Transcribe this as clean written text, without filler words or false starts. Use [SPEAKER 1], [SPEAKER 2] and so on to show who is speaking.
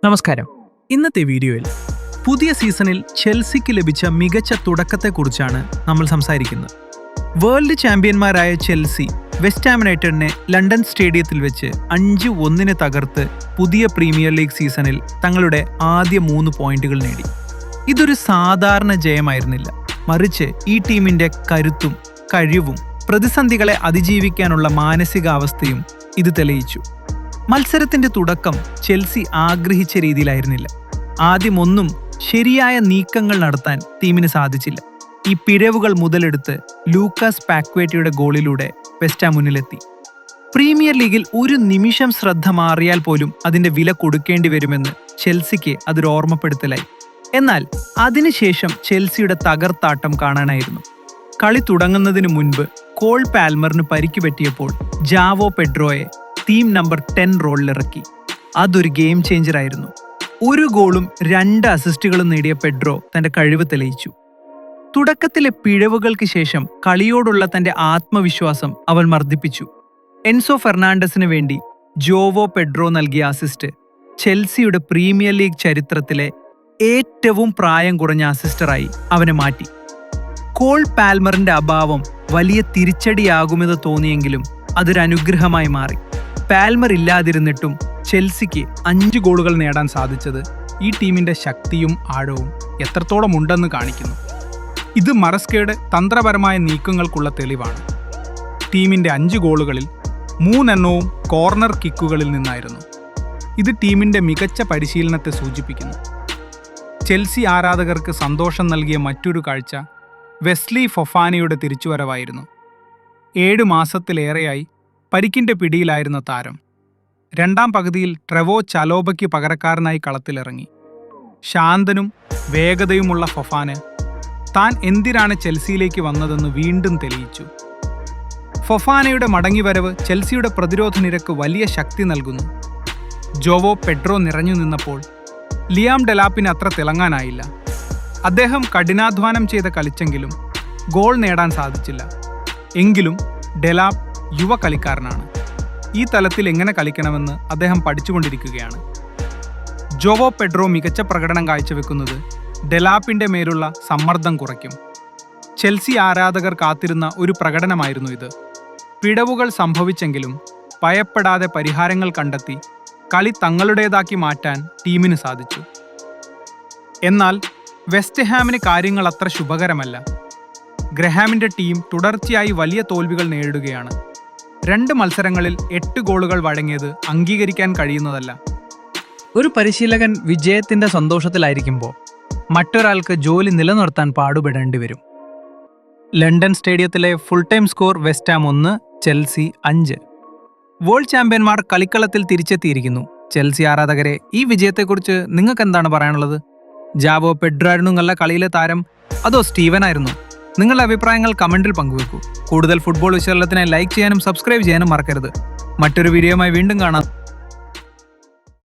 [SPEAKER 1] നമസ്കാരം. ഇന്നത്തെ വീഡിയോയിൽ പുതിയ സീസണിൽ ചെൽസിക്ക് ലഭിച്ച മികച്ച തുടക്കത്തെക്കുറിച്ചാണ് നമ്മൾ സംസാരിക്കുന്നത്. വേൾഡ് ചാമ്പ്യന്മാരായ ചെൽസി വെസ്റ്റ് ഹാം യുണൈറ്റഡിനെ ലണ്ടൻ സ്റ്റേഡിയത്തിൽ വെച്ച് 5-1 തകർത്ത് പുതിയ പ്രീമിയർ ലീഗ് സീസണിൽ തങ്ങളുടെ ആദ്യ 3 പോയിന്റുകൾ നേടി. ഇതൊരു സാധാരണ ജയമായിരുന്നില്ല, മറിച്ച് ഈ ടീമിന്റെ കരുത്തും കഴിവും പ്രതിസന്ധികളെ അതിജീവിക്കാനുള്ള മാനസികാവസ്ഥയും ഇത് തെളിയിച്ചു. മത്സരത്തിന്റെ തുടക്കം ചെൽസി ആഗ്രഹിച്ച രീതിയിലായിരുന്നില്ല. ആദ്യമൊന്നും ശരിയായ നീക്കങ്ങൾ നടത്താൻ ടീമിന് സാധിച്ചില്ല. ഈ പിഴവുകൾ മുതലെടുത്ത് ലൂക്കാസ് പാക്വേറ്റയുടെ ഗോളിലൂടെ വെസ്റ്റ് ഹാം മുന്നിലെത്തി. പ്രീമിയർ ലീഗിൽ ഒരു നിമിഷം ശ്രദ്ധ മാറിയാൽ പോലും അതിന്റെ വില കൊടുക്കേണ്ടി വരുമെന്ന് ചെൽസിക്ക് അതൊരു ഓർമ്മപ്പെടുത്തലായി. എന്നാൽ അതിനുശേഷം ചെൽസിയുടെ തകർത്താട്ടം കാണാനായിരുന്നു. കളി തുടങ്ങുന്നതിന് മുൻപ് കോൾ പാൽമറിന് പരിക്ക് പറ്റിയപ്പോൾ ജാവോ പെഡ്രോയെ ടീം നമ്പർ 10 റോളിലിറക്കി. അതൊരു ഗെയിം ചേഞ്ചർ ആയിരുന്നു. 1 ഗോളും 2 അസിസ്റ്റുകളും നേടിയ പെഡ്രോ തന്റെ കഴിവ് തെളിയിച്ചു. തുടക്കത്തിലെ പിഴവുകൾക്ക് ശേഷം കളിയോടുള്ള തന്റെ ആത്മവിശ്വാസം അവൻ വർദ്ധിപ്പിച്ചു. എൻസോ ഫെർണാണ്ടസിന് വേണ്ടി ജോവോ പെഡ്രോ നൽകിയ അസിസ്റ്റ് ചെൽസിയുടെ പ്രീമിയർ ലീഗ് ചരിത്രത്തിലെ ഏറ്റവും പ്രായം കുറഞ്ഞ അസിസ്റ്ററായി അവനെ മാറ്റി. കോൾ പാൽമറിന്റെ അഭാവം വലിയ തിരിച്ചടിയാകുമെന്ന് തോന്നിയെങ്കിലും അതൊരു അനുഗ്രഹമായി മാറി. പാൽമർ ഇല്ലാതിരുന്നിട്ടും ചെൽസിക്ക് 5 ഗോളുകൾ നേടാൻ സാധിച്ചത് ഈ ടീമിന്റെ ശക്തിയും ആഴവും എത്രത്തോളം ഉണ്ടെന്ന് കാണിക്കുന്നു. ഇത് മറസ്കയുടെ തന്ത്രപരമായ നീക്കങ്ങൾക്കുള്ള തെളിവാണ്. ടീമിന്റെ 5 ഗോളുകളിൽ 3 കോർണർ കിക്കുകളിൽ നിന്നായിരുന്നു. ഇത് ടീമിന്റെ മികച്ച പരിശീലനത്തെ സൂചിപ്പിക്കുന്നു. ചെൽസി ആരാധകർക്ക് സന്തോഷം നൽകിയ മറ്റൊരു കാഴ്ച വെസ്ലി ഫൊഫാനയുടെ തിരിച്ചുവരവായിരുന്നു. 7 മാസത്തിലേറെയായി പരിക്കിന്റെ പിടിയിലായിരുന്ന താരം രണ്ടാം പകുതിയിൽ ട്രെവോ ചലോബയ്ക്ക് പകരക്കാരനായി കളത്തിലിറങ്ങി. ശാന്തനും വേഗതയുമുള്ള ഫൊഫാന താൻ എന്തിനാണ് ചെൽസിയിലേക്ക് വന്നതെന്ന് വീണ്ടും തെളിയിച്ചു. ഫൊഫാനയുടെ മടങ്ങിവരവ് ചെൽസിയുടെ പ്രതിരോധ നിരക്ക് വലിയ ശക്തി നൽകുന്നു. ജോവോ പെഡ്രോ നിറഞ്ഞു നിന്നപ്പോൾ ലിയാം ഡെലാപ്പിന് അത്ര തിളങ്ങാനായില്ല. അദ്ദേഹം കഠിനാധ്വാനം ചെയ്ത് കളിച്ചെങ്കിലും ഗോൾ നേടാൻ സാധിച്ചില്ല. എങ്കിലും ഡെലാപ്പ് യുവ കളിക്കാരനാണ്. ഈ തലത്തിൽ എങ്ങനെ കളിക്കണമെന്ന് അദ്ദേഹം പഠിച്ചുകൊണ്ടിരിക്കുകയാണ്. ജോവോ പെഡ്രോ മികച്ച പ്രകടനം കാഴ്ചവെക്കുന്നത് ഡെലാപ്പിന്റെ മേലുള്ള സമ്മർദ്ദം കുറയ്ക്കും. ചെൽസി ആരാധകർ കാത്തിരുന്ന ഒരു പ്രകടനമായിരുന്നു ഇത്. പിഴവുകൾ സംഭവിച്ചെങ്കിലും ഭയപ്പെടാതെ പരിഹാരങ്ങൾ കണ്ടെത്തി കളി തങ്ങളുടേതാക്കി മാറ്റാൻ ടീമിന് സാധിച്ചു. എന്നാൽ വെസ്റ്റ് ഹാമിന് കാര്യങ്ങൾ അത്ര ശുഭകരമല്ല. ഗ്രഹാമിന്റെ ടീം തുടർച്ചയായി വലിയ തോൽവികൾ നേരിടുകയാണ്. 2 മത്സരങ്ങളിൽ 8 ഗോളുകൾ വഴങ്ങിയത് അംഗീകരിക്കാൻ കഴിയുന്നതല്ല.
[SPEAKER 2] ഒരു പരിശീലകൻ വിജയത്തിന്റെ സന്തോഷത്തിലായിരിക്കുമ്പോൾ മറ്റൊരാൾക്ക് ജോലി നിലനിർത്താൻ പാടുപെടേണ്ടി വരും.
[SPEAKER 1] ലണ്ടൻ സ്റ്റേഡിയത്തിലെ full time score West Ham 1, Chelsea 5. World ചാമ്പ്യന്മാർ കളിക്കളത്തിൽ തിരിച്ചെത്തിയിരിക്കുന്നു. ചെൽസി ആരാധകരെ, ഈ വിജയത്തെക്കുറിച്ച് നിങ്ങൾക്ക് എന്താണ് പറയാനുള്ളത്? ജാവോ പെഡ്രോ ആയിരുന്നു നിങ്ങളുടെ കളിയിലെ താരം, അതോ സ്റ്റീവൻ ആയിരുന്നു? നിങ്ങളുടെ അഭിപ്രായങ്ങൾ കമന്റിൽ പങ്കുവെക്കൂ. കൂടുതൽ ഫുട്ബോൾ വിശകലനത്തിനായി ലൈക്ക് ചെയ്യാനും സബ്സ്ക്രൈബ് ചെയ്യാനും മറക്കരുത്. മറ്റൊരു വീഡിയോയുമായി വീണ്ടും കാണാം.